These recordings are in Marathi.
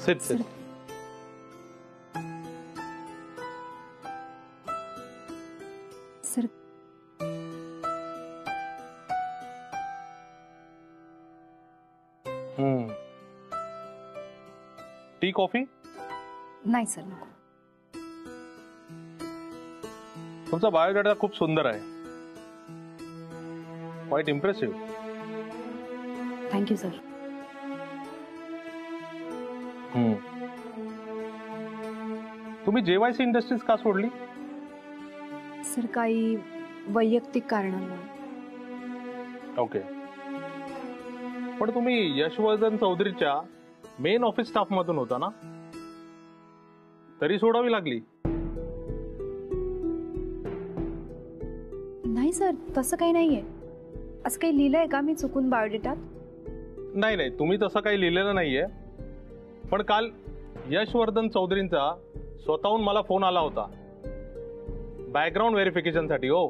Sit sit. Sir tea coffee? नाही सर नको. तुमचा बायोडाटा खूप सुंदर आहे. Quite impressive. Thank you sir. तुम्ही JYC इंडस्ट्रीज का सोडली? सर काही वैयक्तिक कारणांमुळे. ओके. पण तुम्ही यशवर्धन चौधरीच्या मेन ऑफिस स्टाफ मधून होता ना, तरी सोडावी लागली? नाही सर तसं काही नाहीये. असं काही लिहिलंय का मी चुकून बायोडेटात? नाही नाही, तुम्ही तसं काही लिहिलेलं नाहीये. पण काल यशवर्धन चौधरींचा स्वतःहून मला फोन आला होता बॅकग्राऊंड व्हेरिफिकेशन साठी. हो.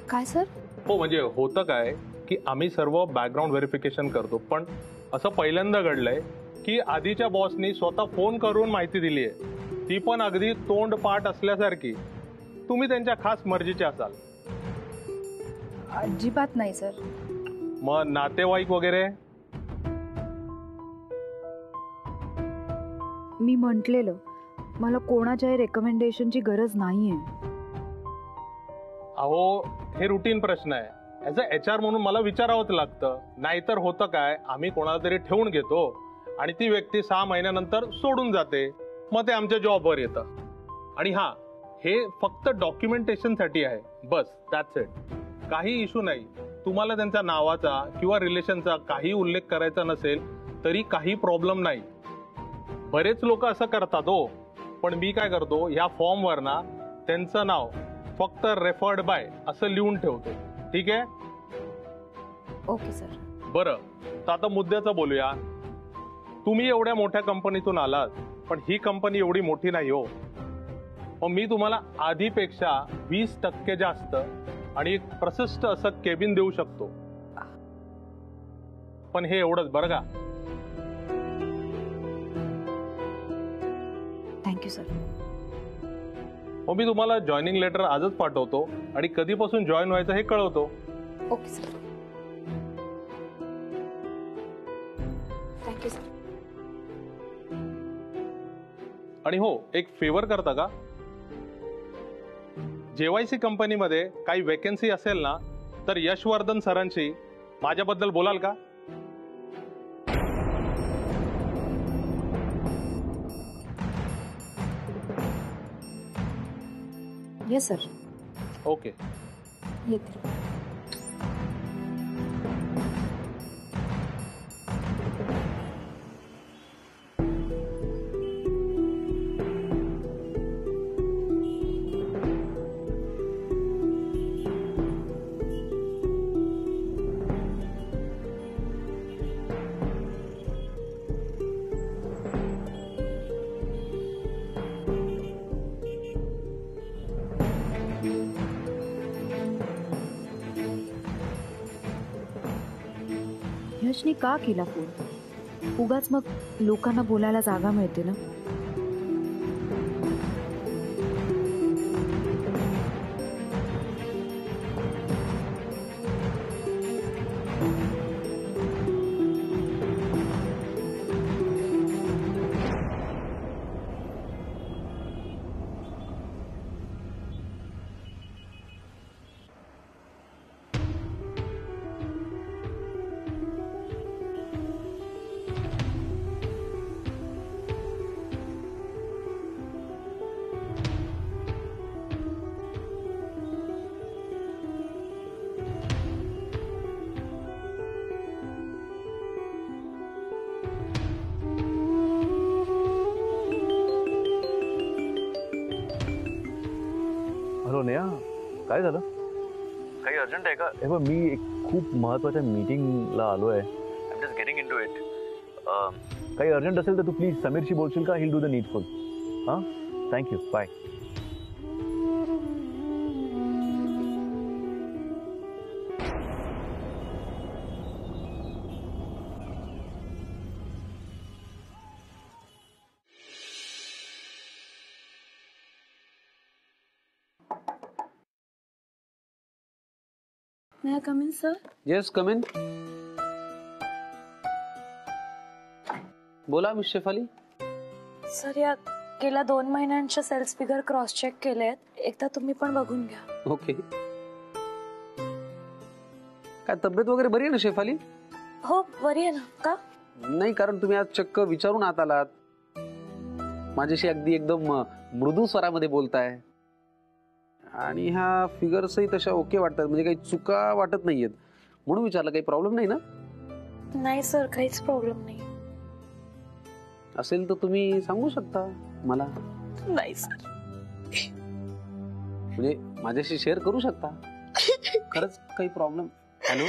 काय सर? हो म्हणजे होतं काय की आम्ही सर्व बॅकग्राऊंड व्हेरिफिकेशन करतो, पण असं पहिल्यांदा घडलंय की आधीच्या बॉसनी स्वतः फोन करून माहिती दिली आहे, ती पण अगदी तोंड पाठ असल्यासारखी. तुम्ही त्यांच्या खास मर्जीचे असाल? अजिबात नाही सर. मग नातेवाईक वगैरे? मी म्हटलेलं मला कोणाच्याही रेकमेंडेशनची गरज नाहीये. अहो हे रुटीन प्रश्न आहे. ऍज अ HR म्हणून मला विचारावंच लागतं. नाहीतर होतं काय, आम्ही कोणाला तरी ठेवून घेतो आणि ती व्यक्ती 6 महिन्यानंतर सोडून जाते, मग ते आमच्या जॉबवर येतं. आणि हा हे फक्त डॉक्युमेंटेशन साठी आहे, बस. That's it. काही इश्यू नाही. तुम्हाला त्यांच्या नावाचा किंवा रिलेशनचा काही उल्लेख करायचा नसेल तरी काही प्रॉब्लेम नाही. बरेच लोक असं करतात हो. पण मी काय करतो, ह्या फॉर्मवर ना त्यांचं नाव फक्त रेफर्ड बाय असं लिहून ठेवतो. ठीक आहे? Okay sir. बरं, तर आता मुद्द्याचं बोलूया. तुम्ही एवढ्या मोठ्या कंपनीतून आलात, पण ही कंपनी एवढी मोठी नाही हो. मग मी तुम्हाला आधीपेक्षा 20% जास्त आणि एक प्रशस्त असं केबिन देऊ शकतो. पण हे एवढंच बरं का. Thank you sir. मग मी तुम्हाला जॉईनिंग लेटर आजच पाठवतो आणि कधीपासून जॉईन व्हायचं हे कळवतो. Okay sir. Thank you sir. आणि हो, एक फेवर करता का? JYC कंपनीमध्ये काही वेकेन्सी असेल ना, तर यशवर्धन सरांशी माझ्याबद्दल बोलाल का? Yes sir. ओके. येते. यशनी का केला फोन? उगाच मग लोकांना बोलायला जागा मिळते ना. हॅलो नेहा, काय झालं? काही अर्जंट आहे का? हे बघ, मी एक खूप महत्त्वाच्या मीटिंगला आलो आहे. I am just getting in to it. काही अर्जंट असेल तर तू प्लीज समीरशी बोलशील का? He'll do the needful. हां, thank you. Bye. May I come in, sir? Yes come in. बोला मिस शेफाली. सर, या गेल्या 2 महिन्यांच्या सेल्स फिगर क्रॉस चेक केलेत. एकदा तुम्ही पण बघून घ्या. ओके. काय तब्येत वगैरे बरी आहे ना शेफाली? हो, बरी आहे ना. का? नाही, कारण तुम्ही आज चक्क विचारून आत आलात. माझ्याशी अगदी एकदम मृदू स्वरामध्ये बोलताय आणि ह्या फिगर्सही तशा ओके वाटतात, म्हणजे काही चुका वाटत नाहीयेत, म्हणून विचारलं. काही प्रॉब्लेम नाही ना? नाही सर, काहीच प्रॉब्लेम नाही. असेल तर तुम्ही सांगू शकता मला, नाही सर. म्हणजे माझ्याशी शेअर करू शकता. खरंच काही प्रॉब्लेम? हॅलो,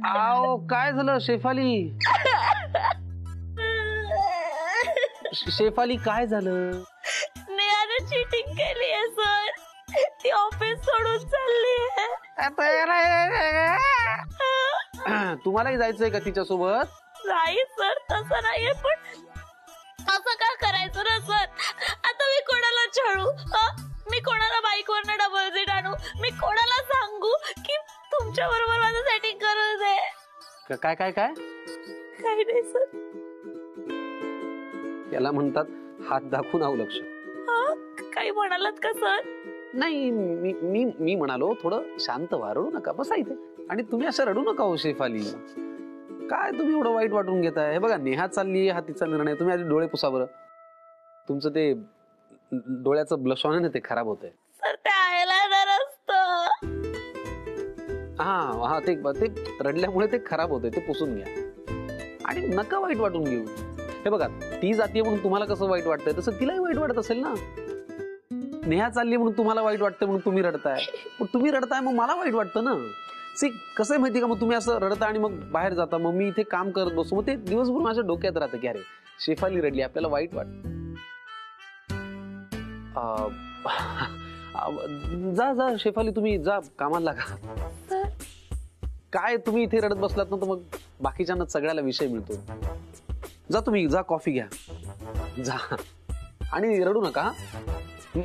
आओ काय झालं शेफाली? शेफाली काय झालं? नेहाने चीटिंग केली आहे सर. ती ऑफिस सोडून चालली आहे. तुम्हालाही जायचंय का तिच्यासोबत? नाही सर, तसं नाहीये, पण असं का करायचं ना सर? आता मी कोणाला छळू? मी कोणाला बाईकवरनं डबल सीट आणू? मी कोणाला सांगू की तुमच्या बरोबर माझं सेटिंग करू दे? काय काय काय? काही नाही सर. याला म्हणतात हात दाखवून अवलक्ष. काही म्हणालात का सर? नाही, मी मी मी म्हणालो थोडं शांत व्हा, रडू नका, बसा इथे. आणि तुम्ही असं रडू नका हो शेफाली. काय तुम्ही एवढं वाईट वाटून घेताय? हे बघा, नेहा चालली, हा तिचा निर्णय. तुम्ही आधी डोळे पुसा बरं. तुमचं ते डोळ्याचं ब्लश ऑन आहे ना, ते खराब होतंय. सर, ते आयलाइनर असतं. हा हा, ते रडल्यामुळे ते खराब होतंय, ते पुसून घ्या. आणि नका वाईट वाटून घेऊ. हे बघा, ती जातीय म्हणून तुम्हाला कसं वाईट वाटतंय, तसं तिलाही वाईट वाटत असेल ना. नेहा चालली म्हणून तुम्हाला वाईट वाटतं म्हणून तुम्ही रडताय, पण तुम्ही रडताय मग मला वाईट वाटतं ना. सी, कसं आहे माहिती का, मग तुम्ही असं रडता आणि मग बाहेर जाता, मग मी इथे काम करत बसू, मग ते दिवसभर माझ्या डोक्यात राहतं की अरे शेफाली रडली, आपल्याला वाईट वाटतं. जा जा शेफाली, तुम्ही जा कामाला लागा. काय तुम्ही इथे रडत बसलात ना, तर मग बाकीच्यांना सगळ्याला विषय मिळतो. जा तुम्ही, जा कॉफी घ्या, जा. आणि रडू नका.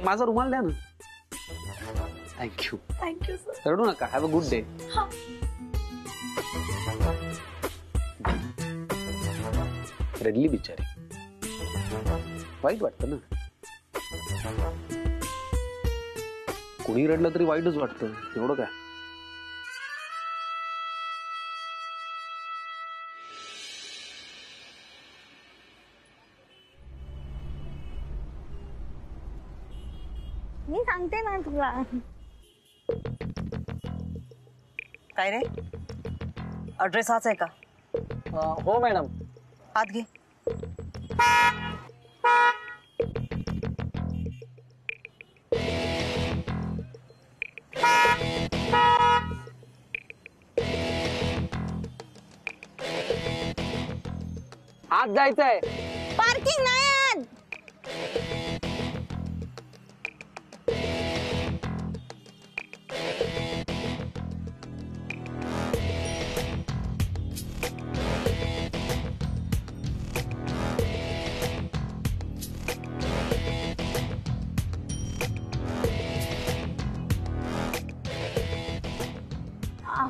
माझा रुमाल द्या ना. थँक्यू. Thank you sir. रडू नका. Have a good day. रडली बिचारी, वाईट वाटतं ना. कोणी रडलं तरी वाईटच वाटतं, एवढं काय. मी सांगते ना तुला. काय रे, ॲड्रेस हाच आहे का? हो मॅडम. आत घे. आत जायचंय. पार्किंग नाही आत.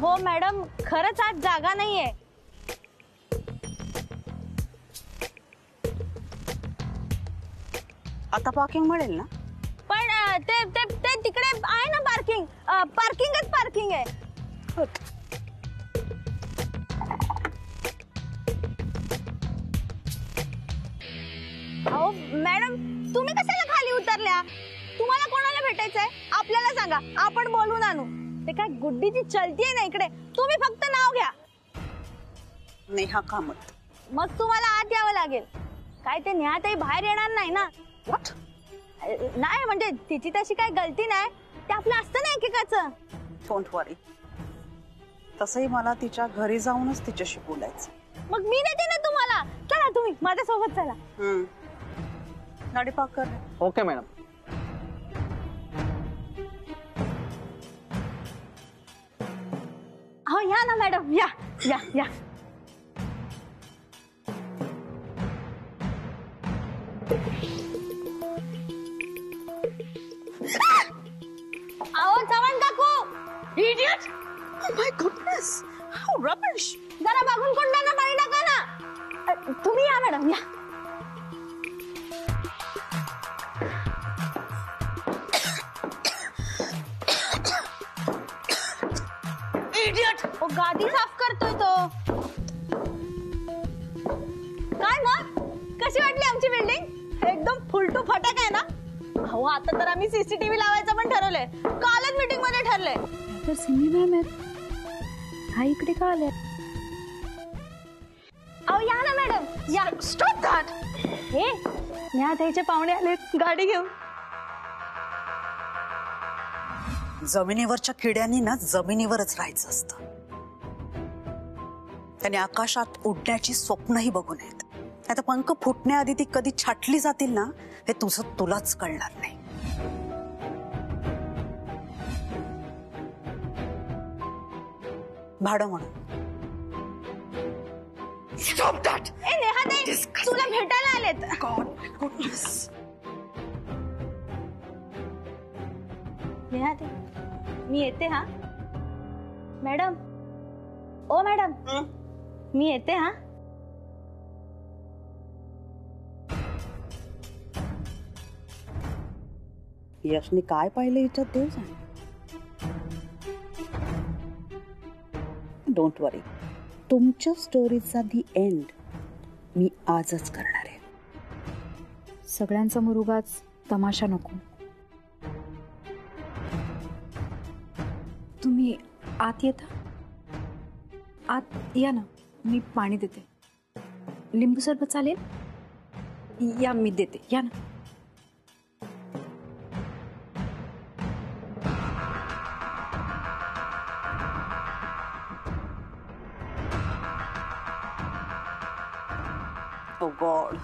हो मॅडम, खरंच आज जागा नाहीये. आता पार्किंग मिळेल ना? पण ते ते ते तिकडे आहे ना पार्किंग. पार्किंगच पार्किंग आहे. अहो मॅडम, तुम्ही कशाला खाली उतरल्या? तुम्हाला कोणाला भेटायचंय? आपल्याला सांगा, आपण बोलून आणू. ते काय गुड्डीची चलती आहे ना इकडे. तुम्ही फक्त नाव घ्या. नेहा कामत. मग तुम्हाला आत यावं लागेल. काय ते नेहाताई बाहेर येणार नाही ना? व्हॉट? नाही म्हणजे तिची तशी काही गलती नाही. ते आपलं असतं ना एकेकाचं. डोंट वरी. तसंही मला तिच्या घरी जाऊनच तिच्याशी बोलायचं. मग मी देते ना तुम्हाला. चला तुम्ही माझ्यासोबत चला. गाडी पार्क कर. Okay madam. हो या ना मॅडम, या या या. अहो चव्हाण काकू, Idiot! Oh my goodness! How rubbish! जरा बघून कुंडांना पाणी टाका ना. तुम्ही या मॅडम या. Idiot! ओ गादी साफ करतोय तो. काय मग कशी वाटली आमची बिल्डिंग? एकदम फुलटू फटाक आहे ना. अहो आता तर आम्ही सीसीटीव्ही लावायचं पण ठरवलंय. कालच मीटिंग मध्ये ठरलंय. तर सिमी मॅम आहेत हा इकडे का आल्या? अहो या ना मॅडम या. Stop that! हे न्या द्यायचे पाहुणे आले गाडी घेऊन. जमिनीवरच्या किड्यांनी ना जमिनीवरच राहायचं असतं. त्याने आकाशात उडण्याची स्वप्नही बघू नयेत. आता पंख फुटण्याआधी ती कधी छाटली जातील ना हे तुलाच कळणार नाही. भाडं म्हणून. Stop that! ए नेहा ताई तुला भेटायला आलेत. God, my goodness. नेहा ताई मी येते हा. मॅडम ओ मॅडम मी येते हा. यशने काय पाहिलं हिच्यात देव जाणे. डोंट वरी, तुमच्या स्टोरीचा दी एंड मी आजच करणार आहे. सगळ्यांसमोर उगाच तमाशा नको. तुम्ही आत येता? आत या ना मी पाणी देते. लिंबू सरबत चालेल? या मी देते या ना. ओ गॉड,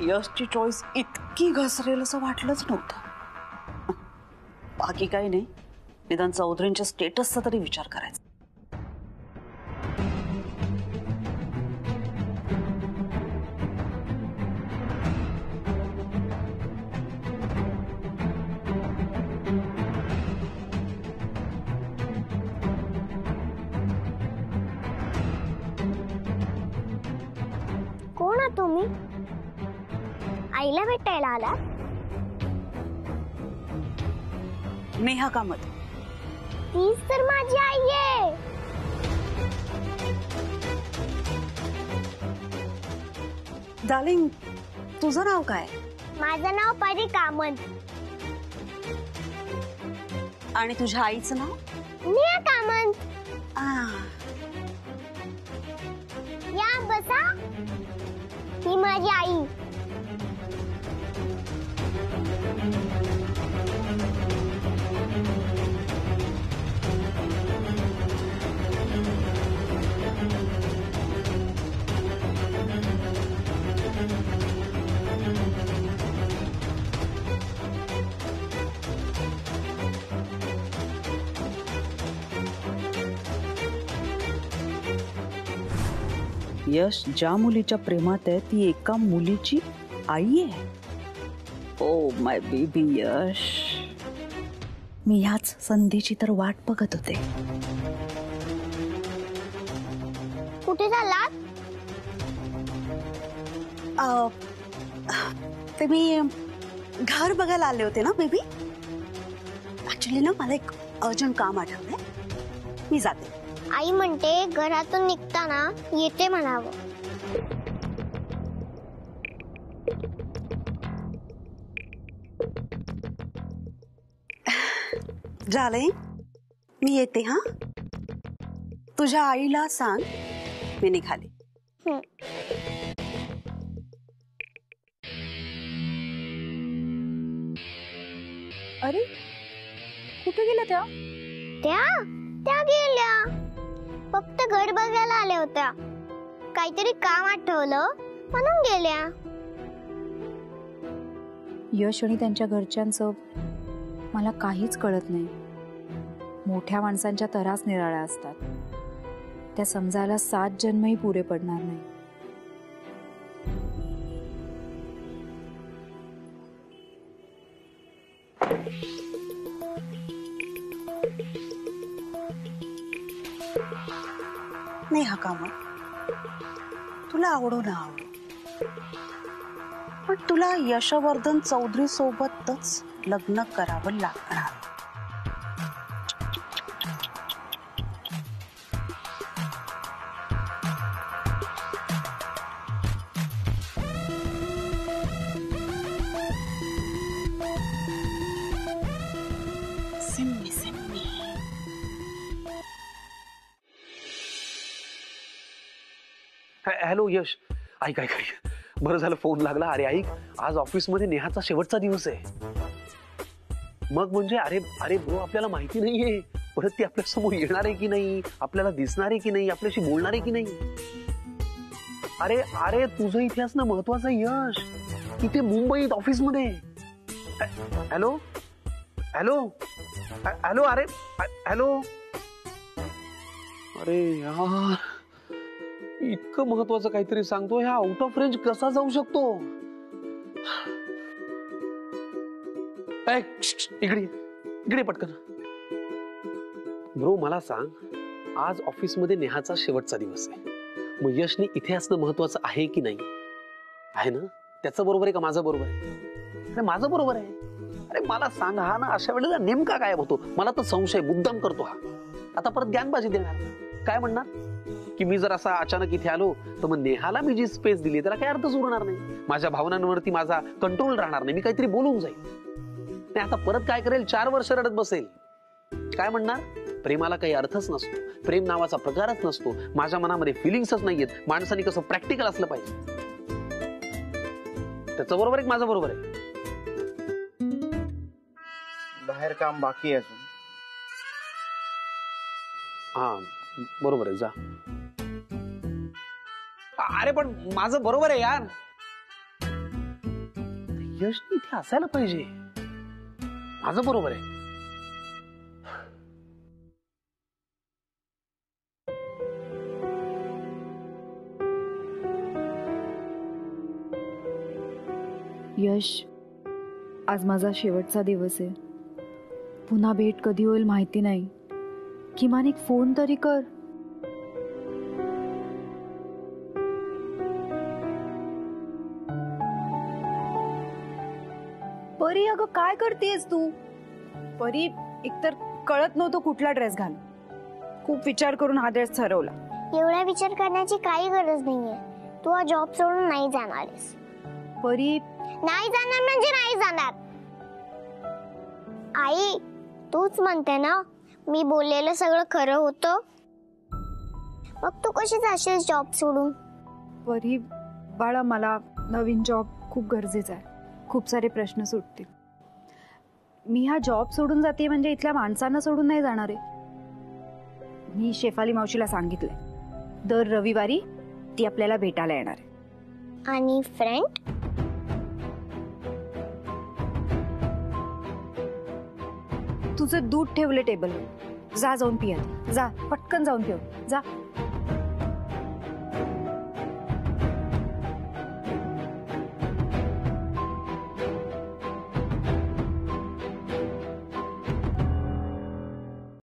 यशची चॉईस इतकी घसरेल असं वाटलंच नव्हतं. बाकी काही नाही, निदान चौधरींच्या स्टेटसचा तरी विचार करायचा. कोण आहात तुम्ही? आईला भेटायला आला? नेहा कामत. तीच तर माझी आई आहे. डार्लिंग, तुझं नाव काय? माझं नाव परी कामत. आणि तुझ्या आईचं नाव? नेहा कामत. आ, या बसा. ही माझी आई. यश ज्या मुलीच्या प्रेमात आहे ती एका मुलीची आई आहे. ओ माय बेबी यश, मी ह्याच संधीची तर वाट बघत होते. कुठे चाललात? ते मी घर बघायला आले होते ना बेबी. ऍक्च्युली ना मला एक अर्जंट काम आठवलंय, मी जाते. आई म्हणते घरातून निघताना येते म्हणावं. झालंय, मी येते हा. तुझ्या आईला सांग मी निघाले. अरे कुठे गेल्या त्या? त्या गेल्या. फक्त घर बघायला आल्या होत्या. काहीतरी काम आठवलं म्हणून गेल्या. यश आणि त्यांच्या घरच्यांचं मला काहीच कळत नाही. मोठ्या माणसांच्या तरास निराळ्या असतात. त्या समजायला 7 जन्मही पुरे पडणार नाही. नेहा कामत, तुला आवडो ना आवडो, पण तुला यशवर्धन चौधरी सोबतच लग्न करावं लागणार. सिम्मी सिम्मी. हॅलो यश, ऐक ऐक ऐक, बरं झालं फोन लागला. अरे ऐक, आज ऑफिसमध्ये नेहाचा शेवटचा दिवस आहे. मग म्हणजे अरे अरे ब्रो, आपल्याला माहिती नाहीये परत ती आपल्या समोर येणार आहे की नाही, आपल्याला दिसणार आहे की नाही, आपल्याशी बोलणार आहे की नाही. अरे अरे तुझं इथे असणं महत्वाचं आहे यश, इथे मुंबईत ऑफिसमध्ये. हॅलो हॅलो हॅलो, अरे हॅलो. अरे यार, इतकं महत्वाचं काहीतरी सांगतो, ह्या आउट ऑफ रेंज कसा जाऊ शकतो. इकडे इकडे पटकन. ब्रो मला सांग, आज ऑफिसमध्ये नेहाचा शेवटचा दिवस आहे. मग यशने इथे असणं महत्वाचं आहे की नाही? आहे ना? त्याचं बरोबर आहे का माझं बरोबर आहे? अरे माझं बरोबर आहे. अरे मला सांग, हा ना अशा वेळेला नेमका गायब होतो? मला तर संशय, मुद्दाम करतो हा. आता परत ज्ञानबाजी देणार, काय म्हणणार की मी जर असा अचानक इथे आलो तर मग नेहाला मी जी स्पेस दिली त्याला काही अर्थच उरणार नाही, माझ्या भावनांवरती माझा कंट्रोल राहणार नाही, मी काहीतरी बोलून जाईल. नाही आता परत काय करेल, 4 वर्ष रडत बसेल. काय म्हणणार, प्रेमाला काही अर्थच नसतो, प्रेम नावाचा प्रकारच नसतो, माझ्या मनामध्ये फिलिंग्सच नाहीयेत, माणसाने कसं प्रॅक्टिकल असलं पाहिजे. त्याचं बरोबर आहे, माझं बरोबर आहे. बाहेर काम बाकी आहे अजून. हा बरोबर आहे, जा. अरे पण माझं बरोबर आहे यार, यश इथे असायला पाहिजे, माझं बरोबर आहे. यश, आज माझा शेवटचा दिवस आहे. पुन्हा भेट कधी होईल माहिती नाही, किमान एक फोन तरी कर. परी, अगं काय करतेस तू? परी, एकतर कळत नव्हतं कुठला ड्रेस घाल, खूप विचार करून हा ड्रेस ठरवला. एवढा विचार करण्याची काही गरज नाहीये. तू हा जॉब सोडून नाही जाणारस. परी, नाही जाणार म्हणजे नाही जाणार. आई, तूच म्हणते ना मी बोललेलं सगळं खरं होतं, मग तू कशी जाशील जॉब सोडून? परी बाळा, मला नवीन जॉब खूप गरजेचा आहे. खूप सारे प्रश्न सुटतील. मी हा जॉब सोडून जाते म्हणजे इथल्या माणसांना सोडून नाही जाणार आहे. मी शेफाली मावशीला सांगितलंय, दर रविवारी ती आपल्याला भेटायला येणार आहे. आणि फ्रेंड? तुझं दूध ठेवले टेबलवर, जा जाऊन पिया. जा पटकन जाऊन ठेव, जा.